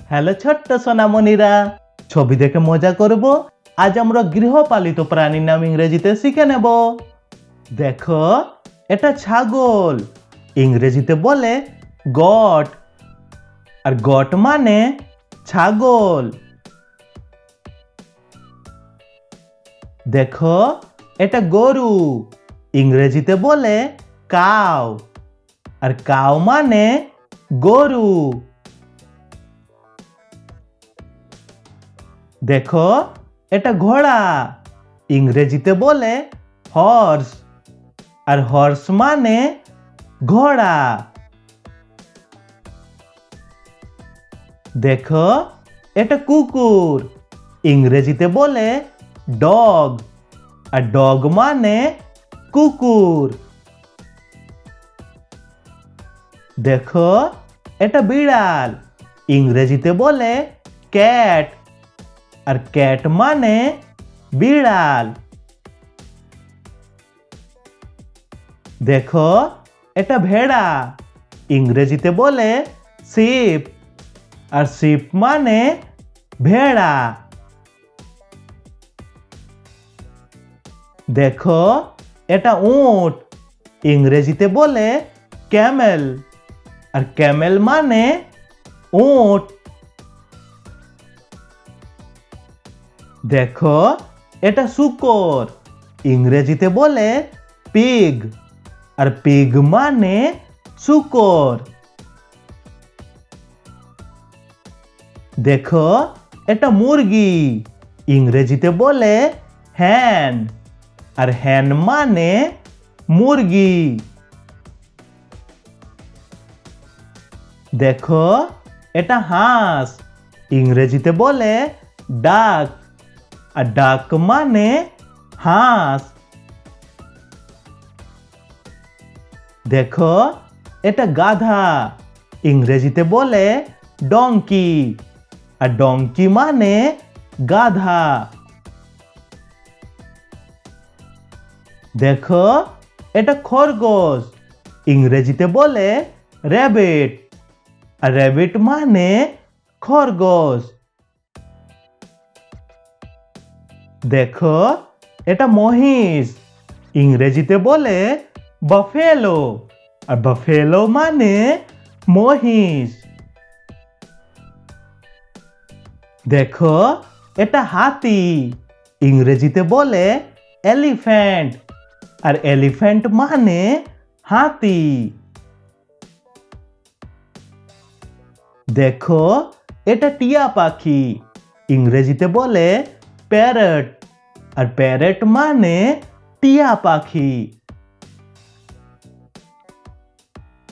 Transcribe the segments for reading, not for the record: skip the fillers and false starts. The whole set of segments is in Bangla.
হ্যালো ছোট্ট সোনামণিরা, ছবি দেখে মজা করব। আজ আমরা গৃহপালিত প্রাণীর নাম ইংরেজিতে শিখে নেব। দেখো, এটা ছাগল, ইংরেজিতে বলে গট। আর গট মানে ছাগল। দেখো, এটা গরু, ইংরেজিতে বলে কাউ। আর কাউ মানে গরু। দেখো, এটা ঘোড়া, ইংরেজিতে বলে হর্স। আর হর্স মানে ঘোড়া। দেখো, এটা কুকুর, ইংরেজিতে বলে ডগ। আর ডগ মানে কুকুর। দেখো, এটা বিড়াল, ইংরেজিতে বলে ক্যাট। আর ক্যাট মানে বিড়াল। দেখো, এটা ভেড়া, ইংরেজিতে বলে শিপ। আর শিপ মানে ভেড়া। দেখো, এটা উট, ইংরেজিতে বলে ক্যামেল। আর ক্যামেল মানে উট। দেখো, এটা শূকর, ইংরেজিতে বলে পিগ। আর পিগ মানে শূকর। দেখো, এটা মুরগি, ইংরেজিতে বলে হ্যান। আর হ্যান মানে মুরগি। দেখো, এটা হাঁস, ইংরেজিতে বলে ডাক। আর ডাক মানে হাঁস। দেখো, এটা গাধা, ইংরেজিতে বলে ডঙ্কি। আর ডঙ্কি মানে গাধা। দেখো, এটা খরগোশ, ইংরেজিতে বলে র্যাবিট। আর র্যাবিট মানে খরগোশ। দেখো, এটা মহিষ, ইংরেজিতে বলে বাফেলো। আর বাফেলো মানে মহিষ। দেখো, এটা হাতি, ইংরেজিতে বলে এলিফ্যান্ট। আর এলিফ্যান্ট মানে হাতি। দেখো, এটা টিয়া পাখি, ইংরেজিতে বলে প্যারট। আর প্যারট মানে টিয়া পাখি।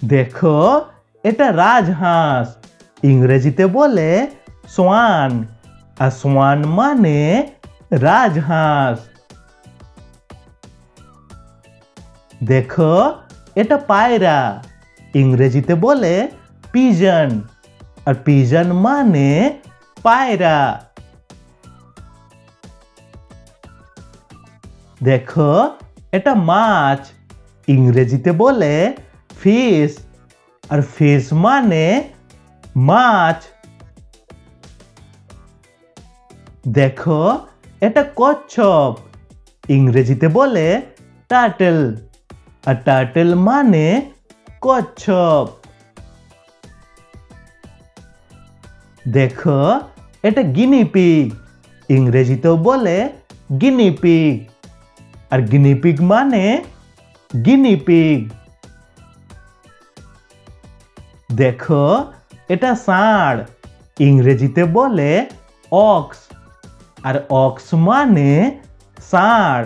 দেখো, এটা রাজহাঁস, ইংরেজিতে বলে সোয়ান। আর সোয়ান মানে রাজহাঁস। দেখো, এটা পায়রা, ইংরেজিতে বলে পিজন। আর পিজন মানে পায়রা। দেখো, এটা মাছ, ইংরেজিতে বলে ফিশ। আর ফিশ মানে মাছ। দেখো, এটা কচ্ছপ, ইংরেজিতে বলে টার্টল। আর টার্টল মানে কচ্ছপ। দেখো, এটা গিনিপিগ, ইংরেজিতেও বলে গিনিপিগ। আর গিনিপিগ মানে গিনিপিগ। দেখো, এটা ষাঁড়, ইংরেজিতে বলে অক্স। আর অক্স মানে ষাঁড়।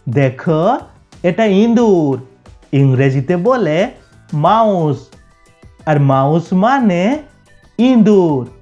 দেখো, এটা ইঁদুর, ইংরেজিতে বলে মাউস। আর মাউস মানে ইঁদুর।